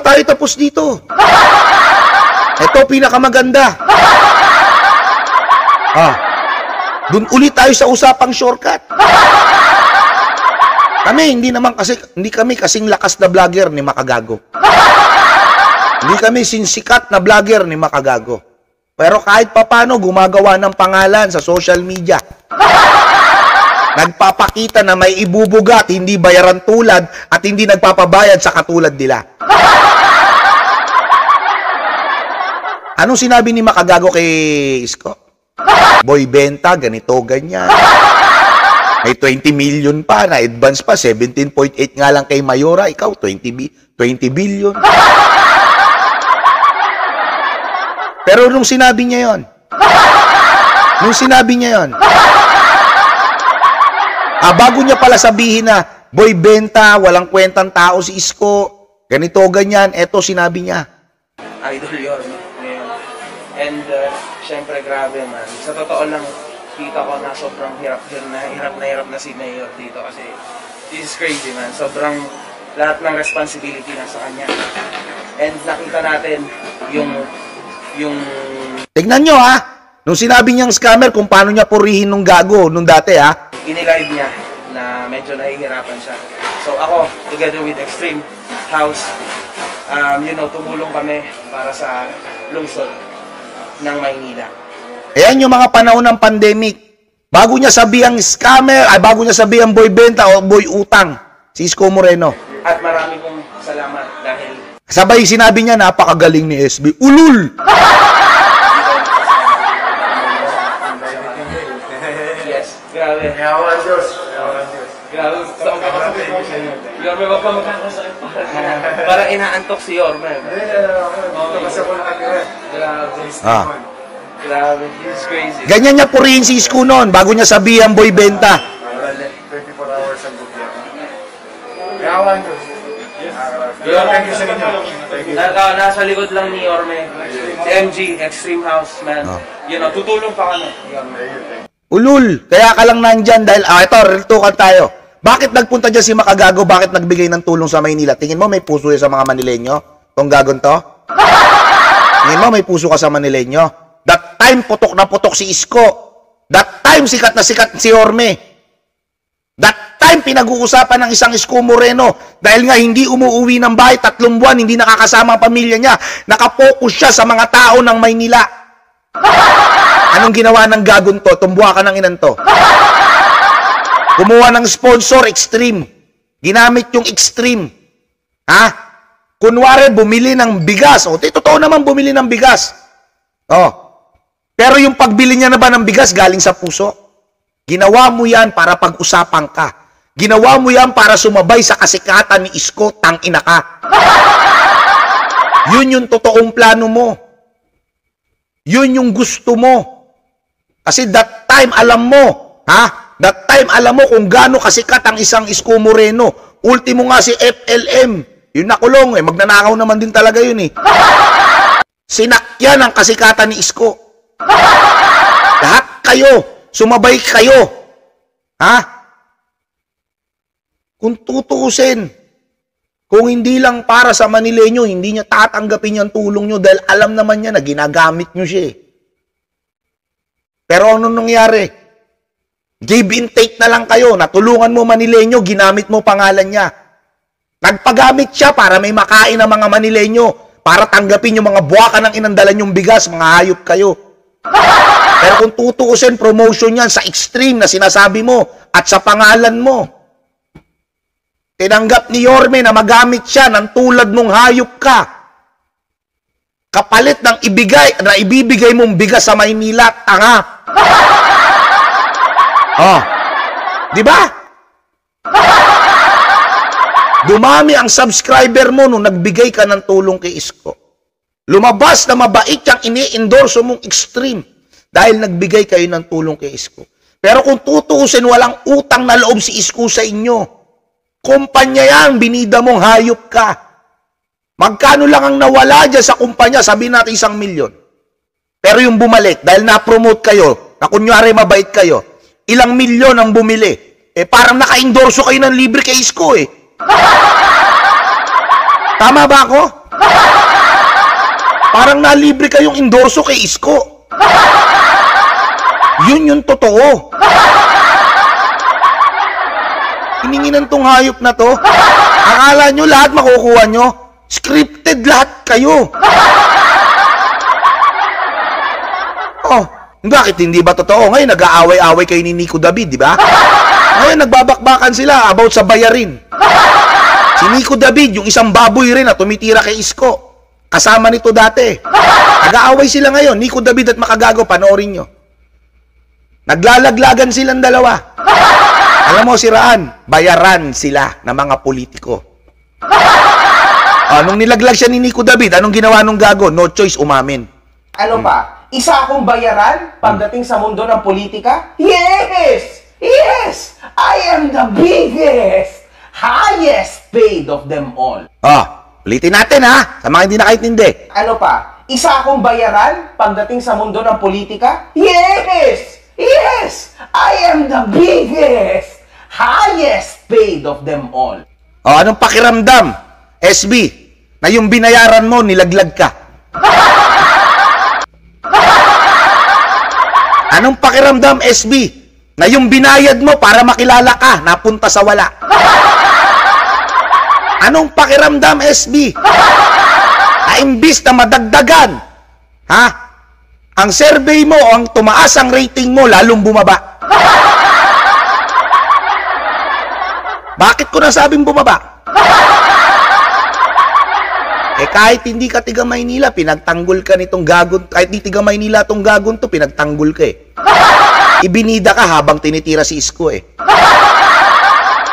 tayo tapos dito. Ito, pinakamaganda. Doon ulit tayo sa usapang shortcut. Hindi kami kasing lakas na vlogger ni Makagago. Hindi kami sinsikat na vlogger ni Makagago. Pero kahit papano, gumagawa ng pangalan sa social media. Nagpapakita na may ibubugat, hindi bayaran tulad, at hindi nagpapabayad sa katulad nila. Anong sinabi ni Makagago kay Isko? Boy, benta, ganito, ganyan. May 20 million pa, na advance pa, 17.8 nga lang kay Mayora, ikaw, 20 billion. Pero nung sinabi niya yon, bago niya pala sabihin na, boy, benta, walang kwentang tao si Isko, ganito, ganyan, eto sinabi niya. Idol yun. And, syempre, grabe man. Sa totoo lang, kita ko na sobrang hirap na si Mayor dito kasi this is crazy, man. Sobrang lahat ng responsibility na sa kanya. And nakita natin yung tignan nyo, ha? Nung sinabi niyang scammer kung paano niya purihin nung gago nung dati, ha? Inilive niya na medyo nahihirapan siya. So ako, together with Extreme House, tumulong kami para sa lungsod ng Maynila. Ayan yung mga panahon ng pandemic. Bago niya sabihang scammer, bago niya sabihang boy benta o boy utang, si Isko Moreno. At marami pong salamat dahil sabay sinabi niya, napakagaling ni SB. Ulul! Yes, grabe. Grabe. Yorme, wag pa magkakasakit pa. Parang inaantok si Yorme. Grabe, this is crazy. Ganyan niya purihin si Isko noon, bago niya sabihan boy benta. 24 hours ang gobyerno. Kawan Diyos. Thank you sa inyo. Nasa likod lang ni Yorme. Si MG, Extreme House, man. Tutulong pa kami. Ulul! Kaya ka lang nandyan dahil, ito, riltukan tayo. Bakit nagpunta dyan si Makagago? Bakit nagbigay ng tulong sa Maynila? Tingin mo may puso yan sa mga Manileño? Tong gagon to? Tingin mo may puso ka sa Manileño? That time, putok na putok si Isko. That time, sikat na sikat si Yorme. That time, pinag-uusapan ng isang Isko Moreno. Dahil nga hindi umuwi ng bahay, 3 buwan, hindi nakakasama ang pamilya niya. Nakapokus siya sa mga tao ng Maynila. Anong ginawa ng gagon to? Tumbuha ka ng inan to. Kumuha ng sponsor, Extreme. Ginamit yung Extreme. Ha? Kunwari, bumili ng bigas. Totoo naman bumili ng bigas. Pero yung pagbili niya na ba ng bigas galing sa puso? Ginawa mo yan para pag-usapan ka. Ginawa mo yan para sumabay sa kasikatan ni Isko, tangina ka. Yun yung totoong plano mo. Yun yung gusto mo. Kasi that time, alam mo, ha? That time, alam mo kung gaano kasikat ang isang Isko Moreno. Ultimo nga si FLM. Yun nakulong, magnanakaw naman din talaga yun, Sinakyan ang kasikatan ni Isko. Lahat kayo, sumabay kayo. Ha? Kung tutuusin, kung hindi lang para sa Manileño, hindi niya tatanggapin yung tulong nyo dahil alam naman niya na ginagamit nyo siya. Pero ano nangyari? Give and take na lang kayo. Natulungan mo Manileño, ginamit mo pangalan niya. Nagpagamit siya para may makain ng mga Manileño, para tanggapin yung mga buwakan ng inandalan yung bigas, mga hayop kayo. Pero kung tutuusin, promotion yan sa Extreme na sinasabi mo at sa pangalan mo. Tinanggap ni Yorme na magamit siya ng tulad mong hayop ka. Kapalit ng ibibigay mong bigas sa Maynila, tanga. Di ba? Dumami ang subscriber mo nung nagbigay ka ng tulong kay Isko. Lumabas na mabait yung ini-endorso mong Extreme dahil nagbigay kayo ng tulong kay Isko. Pero kung tutuusin, walang utang na loob si Isko sa inyo. Kumpanya yan, binida mong hayop ka. Magkano lang ang nawala dyan sa kumpanya, sabihin natin 1 milyon. Pero yung bumalik, dahil na-promote kayo, na kunyari mabait kayo, ilang milyon ang bumili. Parang naka-endorso kayo ng libre kay Isko Tama ba ako? Parang nalibre kayong endorso kay Isko. Yun yung totoo. Hininginan tong hayop na to. Akala nyo lahat makukuha nyo? Scripted lahat kayo. Oh, bakit hindi ba totoo? Ngayon nag-aaway-aaway kayo ni Nico David, di ba? Ngayon nagbabakbakan sila about sa bayarin. Si Nico David, yung isang baboy rin na tumitira kay Isko. Kasama nito dati. Nag-aaway sila ngayon, Nico David at Makagago, panoorin nyo. Naglalaglagan silang dalawa. Alam mo, siraan, bayaran sila ng mga politiko. Nung nilaglag siya ni Nico David, anong ginawa nung gago? No choice, umamin. Ano pa? Isa akong bayaran pagdating sa mundo ng politika? Yes! Yes! I am the biggest, highest paid of them all. Ulitin natin ha, sa mga hindi nakaintindi. Ano pa? Isa akong bayaran pagdating sa mundo ng politika? Yes! Yes! I am the biggest, highest paid of them all. Anong pakiramdam, SB, na yung binayaran mo, nilaglag ka? Anong pakiramdam, SB, na yung binayad mo para makilala ka, napunta sa wala? Anong pakiramdam, SB, na imbis na madagdagan, ang survey mo, ang tumaas ang rating mo, lalong bumaba? Bakit ko nasabing bumaba? Kahit hindi ka tiga Maynila, pinagtanggol ka nitong gagon. Kahit di tiga Maynila tong gagon to, pinagtanggol ka Ibinida ka habang tinitira si Isko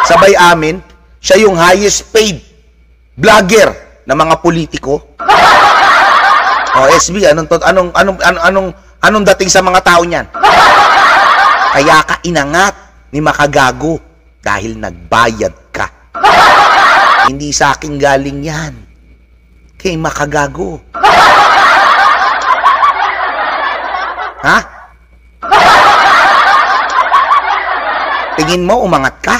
Sabay amin, siya yung highest paid vlogger ng mga politiko. SB, anong dating sa mga tao niyan? Kaya ka inangat ni Makagago dahil nagbayad ka. Hindi sa akin galing yan. Kay Makagago. Tingin mo, umangat ka?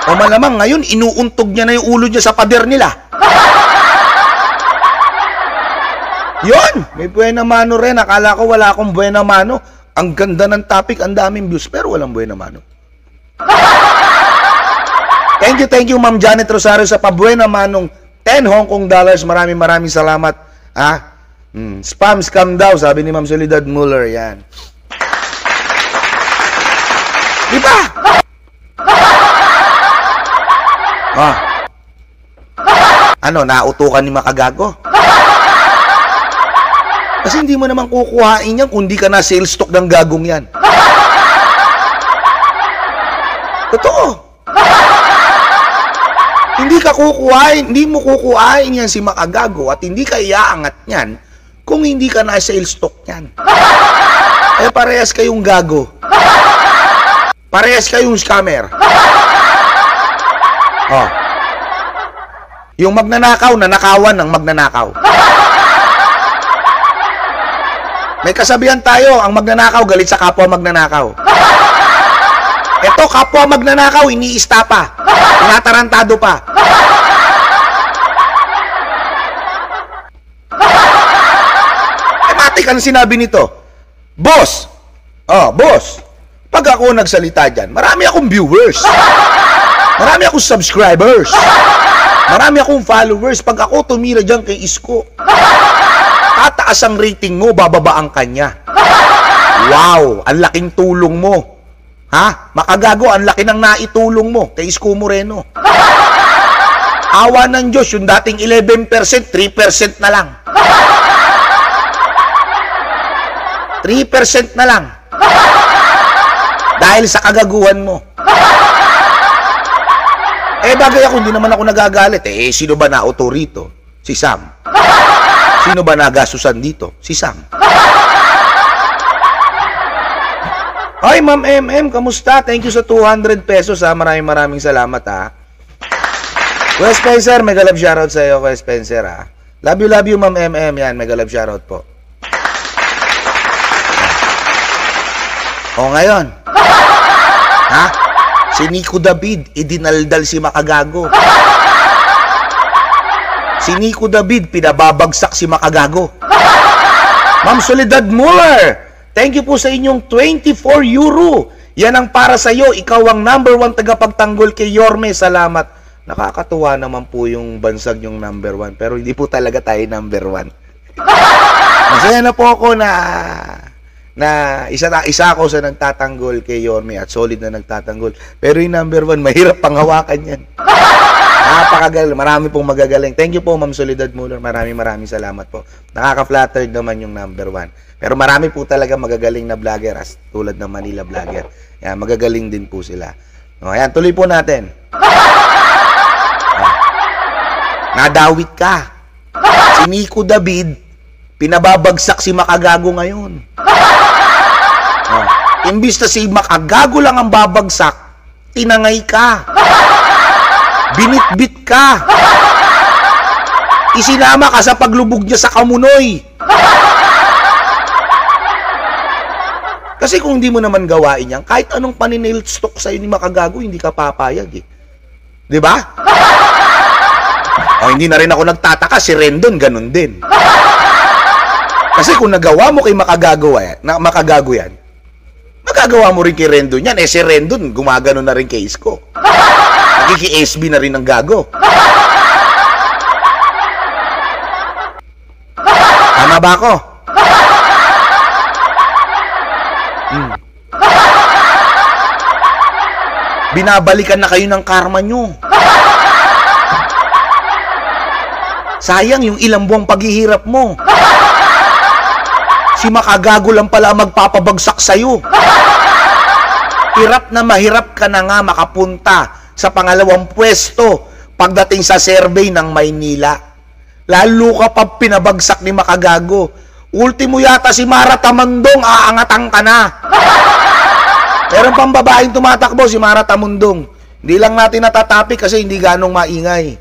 O malamang ngayon, inuuntog niya na yung ulo niya sa pader nila. Yon, may buena mano rin. Akala ko wala akong buena mano. Ang ganda ng topic, ang daming views, pero walang buena mano. Thank you, Ma'am Janet Rosario sa pabuena manong 10 Hong Kong dollars. Maraming salamat. Spam scam daw, sabi ni Ma'am Soledad Muller. Yan. Di ba? Nautukan ni Makagago? Kasi hindi mo naman kukuhain yan kung di ka na sales stock ng gagong yan. Totoo. Hindi mo kukuhain yan si Makagago at hindi ka iaangat yan kung hindi ka na sales stock yan. Parehas kayong gago. Parehas kayong scammer. Yung magnanakaw, nanakawan ng magnanakaw. May kasabihan tayo, ang magnanakaw galit sa kapwa magnanakaw. Ito, kapwa magnanakaw, iniista pa. Tinatarantado pa. Matik ang sinabi nito. Boss, pag ako nagsalita dyan, marami akong viewers. Marami akong subscribers. Marami akong followers. Pag ako tumira dyan kay Isko, tataas ang rating mo, bababa ang kanya. Wow, ang laking tulong mo. Makagago, ang laki ng naitulong mo kay Isko Moreno. Awa ng Diyos, yung dating 11%, 3% na lang. 3% na lang. Dahil sa kagaguhan mo. Bagay ako, hindi naman ako nagagalit. Sino ba nauto rito? Si Sam. Sino ba nagasusan dito? Si Sam. Hi, Ma'am MM, kamusta? Thank you sa 200 pesos, Maraming salamat, Kuya Spencer, mega love shoutout sa iyo, Kuya Spencer, Love you, Ma'am MM. Yan, mega love shoutout po. Ngayon. Si Nico David, idinaldal si Makagago. Si Nico David, pinababagsak si Makagago. Ma'am Soledad Muller, thank you po sa inyong 24 euro. Yan ang para sa iyo. Ikaw ang number 1 tagapagtanggol kay Yorme. Salamat. Nakakatuwa naman po yung bansag yung number 1. Pero hindi po talaga tayo number 1. Masaya na po ako na isa ako sa nagtatanggol kay Yorme at solid na nagtatanggol. Pero yung number 1, mahirap pang hawakan yan. Napakagaling. Marami pong magagaling. Thank you po, Ma'am Soledad Muller. Maraming salamat po. Nakaka-flattered naman yung number 1. Pero marami po talaga magagaling na vlogger as tulad ng Manila Vlogger. Yan, magagaling din po sila. O, ayan, tuloy po natin. Nadawit ka. Si Nico David, pinababagsak si Makagago ngayon. Imbis na si Makagago lang ang babagsak, tinangay ka. Binitbit ka. Isinama ka sa paglubog niya sa Kamunoy. Kasi kung hindi mo naman gawain yan, kahit anong paninilstok sa'yo ni Makagago, hindi ka papayag eh. Diba? O, hindi na rin ako nagtataka, si Rendon, ganun din. Kasi kung nagawa mo kay Makagago yan, magagawa mo rin kay Rendon yan. Eh, si Rendon, gumagano na rin kay Isko. Nagkiki-SB na rin ang gago. Tama ba ako? Binabalikan na kayo ng karma nyo. Sayang yung ilang buwang paghihirap mo. Si Makagago lang pala magpapabagsak sa'yo. Hirap na mahirap ka na nga makapunta sa pangalawang pwesto pagdating sa survey ng Maynila. Lalo ka pa pinabagsak ni Makagago. Ultimo yata si Mara Tamundong, aangatang ka na. Meron pang babaeng tumatakbo, si Mara Tamundong. Hindi lang natin natatapik kasi hindi ganong maingay.